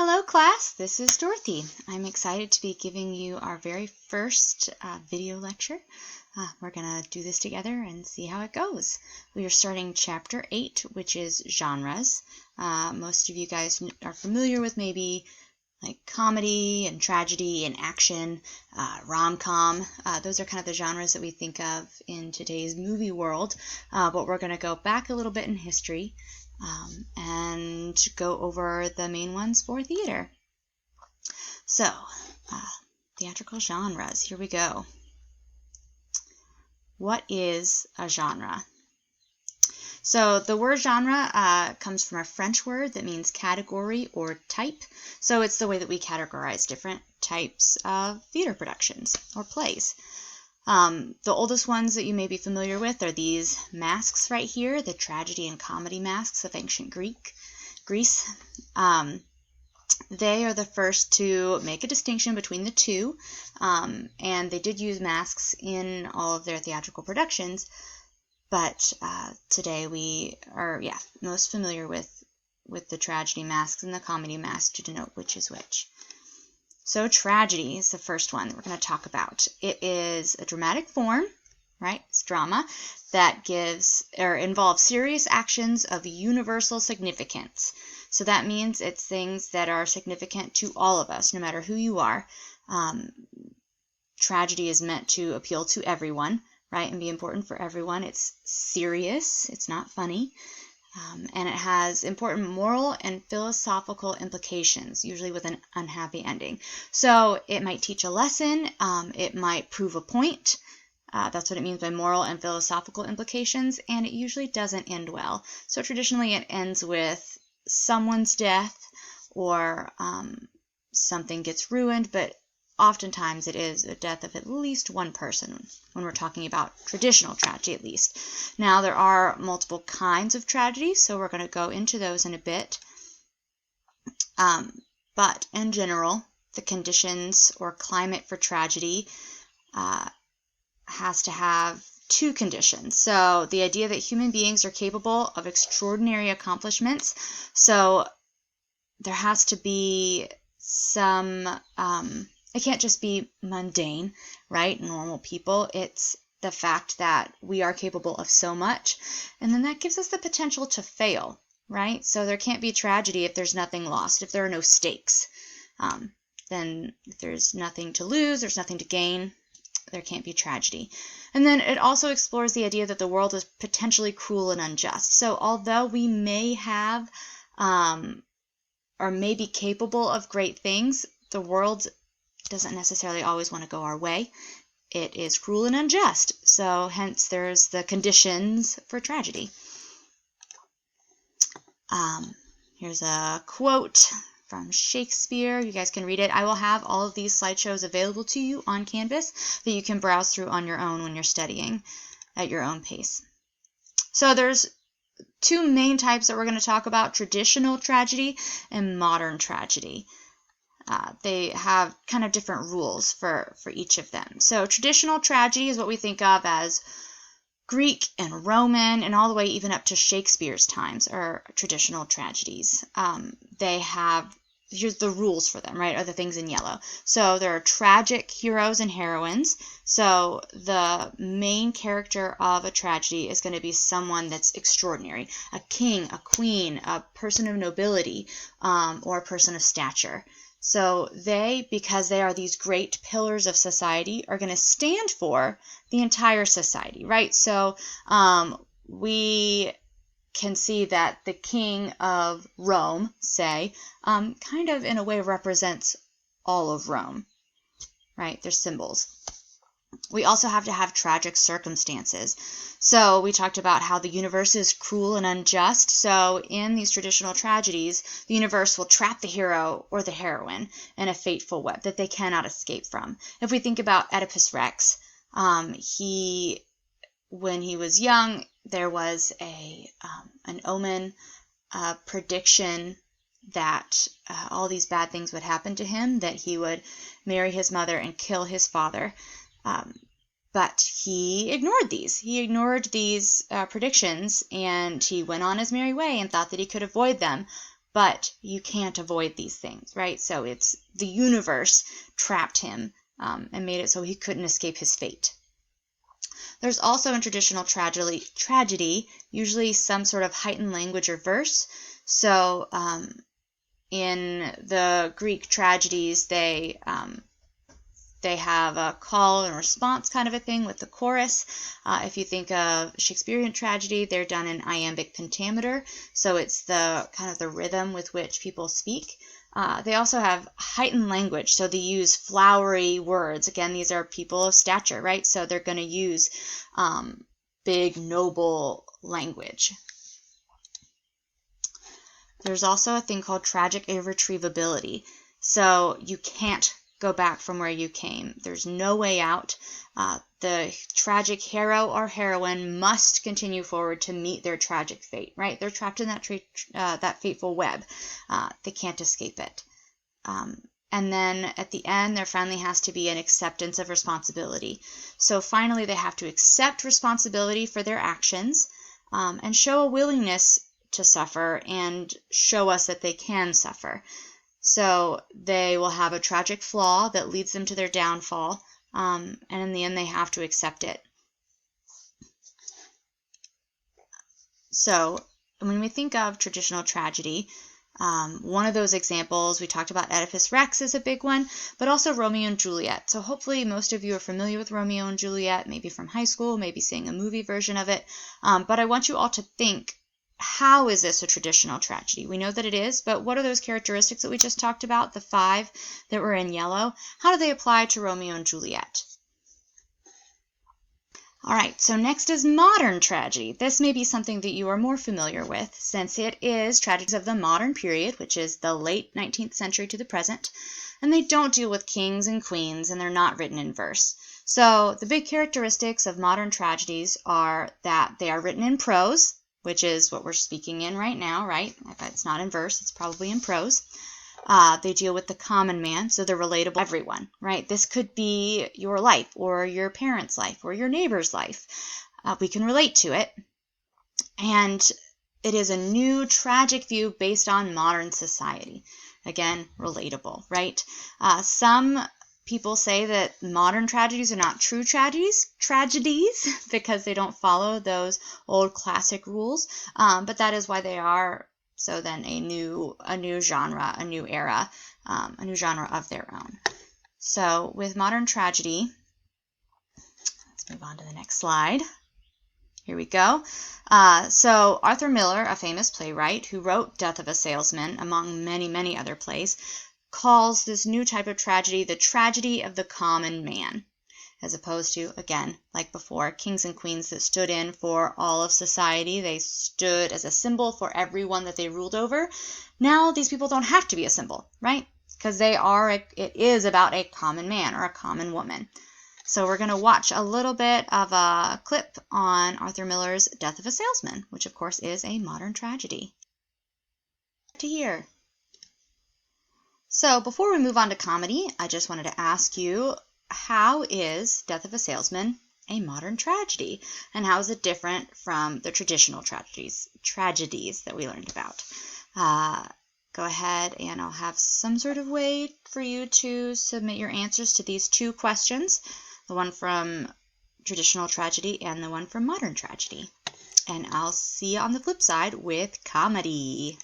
Hello class, this is Dorothy. I'm excited to be giving you our very first video lecture. We're going to do this together and see how it goes. We are starting chapter 8, which is genres. Most of you guys are familiar with maybe like comedy and tragedy and action, rom-com. Those are kind of the genres that we think of in today's movie world, but we're going to go back a little bit in history and go over the main ones for theater. So, theatrical genres, here we go. What is a genre? So the word genre comes from a French word that means category or type. So it's the way that we categorize different types of theater productions or plays. The oldest ones that you may be familiar with are these masks right here, the tragedy and comedy masks of ancient Greece. They are the first to make a distinction between the two, and they did use masks in all of their theatrical productions, but today we are most familiar with the tragedy masks and the comedy masks to denote which is which. So tragedy is the first one that we're going to talk about. It is a dramatic form, right? It's drama that involves serious actions of universal significance. So that means it's things that are significant to all of us, no matter who you are. Tragedy is meant to appeal to everyone, right, and be important for everyone. It's serious. It's not funny. And it has important moral and philosophical implications, usually with an unhappy ending. So it might teach a lesson. It might prove a point. That's what it means by moral and philosophical implications. And it usually doesn't end well. So traditionally it ends with someone's death or something gets ruined, but oftentimes it is a death of at least one person when we're talking about traditional tragedy, at least. Now, there are multiple kinds of tragedy, so we're going to go into those in a bit. But in general, the conditions or climate for tragedy has to have two conditions. So the idea that human beings are capable of extraordinary accomplishments. So there has to be some... it can't just be mundane, right? Normal people. It's the fact that we are capable of so much. And then that gives us the potential to fail, right? So there can't be tragedy if there's nothing lost, if there are no stakes. Then if there's nothing to lose, there's nothing to gain, there can't be tragedy. And then it also explores the idea that the world is potentially cruel and unjust. So although we may have or may be capable of great things, the world doesn't necessarily always want to go our way. It is cruel and unjust. So hence there's the conditions for tragedy. Here's a quote from Shakespeare. You guys can read it. I will have all of these slideshows available to you on Canvas that you can browse through on your own when you're studying at your own pace. So there's two main types that we're going to talk about: traditional tragedy and modern tragedy. They have kind of different rules for each of them. So traditional tragedy is what we think of as Greek and Roman and all the way even up to Shakespeare's times are traditional tragedies. Here's the rules for them, right, are the things in yellow. So there are tragic heroes and heroines. So the main character of a tragedy is going to be someone that's extraordinary, a king, a queen, a person of nobility, or a person of stature. So they, because they are these great pillars of society, are going to stand for the entire society, right? So we can see that the king of Rome, say, kind of in a way represents all of Rome, right? They're symbols. We also have to have tragic circumstances. So we talked about how the universe is cruel and unjust. So in these traditional tragedies, the universe will trap the hero or the heroine in a fateful web that they cannot escape from. If we think about Oedipus Rex, when he was young, there was an omen, a prediction that all these bad things would happen to him, that he would marry his mother and kill his father. But he ignored these. He ignored these predictions, and he went on his merry way and thought that he could avoid them. but you can't avoid these things, right? So it's the universe trapped him and made it so he couldn't escape his fate. There's also in traditional tragedy usually some sort of heightened language or verse. So in the Greek tragedies, they have a call and response kind of a thing with the chorus. If you think of Shakespearean tragedy, they're done in iambic pentameter, so it's the kind of the rhythm with which people speak. They also have heightened language, so they use flowery words. Again, these are people of stature, right? So they're going to use big, noble language. There's also a thing called tragic irretrievability. So you can't go back from where you came. There's no way out. The tragic hero or heroine must continue forward to meet their tragic fate, right? They're trapped in that fateful web. They can't escape it. And then at the end, there finally has to be an acceptance of responsibility. So finally, they have to accept responsibility for their actions and show a willingness to suffer and show us that they can suffer. So they will have a tragic flaw that leads them to their downfall, and in the end, they have to accept it. So when we think of traditional tragedy, one of those examples, we talked about Oedipus Rex is a big one, but also Romeo and Juliet. So hopefully most of you are familiar with Romeo and Juliet, maybe from high school, maybe seeing a movie version of it. But I want you all to think, how is this a traditional tragedy? We know that it is, but what are those characteristics that we just talked about, the 5 that were in yellow? How do they apply to Romeo and Juliet? All right, so next is modern tragedy. This may be something that you are more familiar with, since it is tragedies of the modern period, which is the late 19th century to the present, and they don't deal with kings and queens, and they're not written in verse. So the big characteristics of modern tragedies are that they are written in prose, which is what we're speaking in right now, right? If it's not in verse, it's probably in prose. They deal with the common man, so they're relatable to everyone, right? This could be your life or your parents' life or your neighbor's life. We can relate to it. And it is a new tragic view based on modern society. Again, relatable, right? Some people say that modern tragedies are not true tragedies because they don't follow those old classic rules, but that is why they are, so then a new genre, a new era, a new genre of their own. So with modern tragedy, let's move on to the next slide. Here we go. So Arthur Miller, a famous playwright who wrote Death of a Salesman, among many, many other plays, calls this new type of tragedy the tragedy of the common man, as opposed to, again, like before, kings and queens that stood in for all of society. They stood as a symbol for everyone that they ruled over. Now these people don't have to be a symbol, right? Because it is about a common man or a common woman. So we're going to watch a little bit of a clip on Arthur Miller's Death of a Salesman, which of course is a modern tragedy. To hear. So before we move on to comedy, I just wanted to ask you, how is Death of a Salesman a modern tragedy? And how is it different from the traditional tragedies that we learned about? Go ahead and I'll have some sort of way for you to submit your answers to these 2 questions, the one from traditional tragedy and the one from modern tragedy. And I'll see you on the flip side with comedy.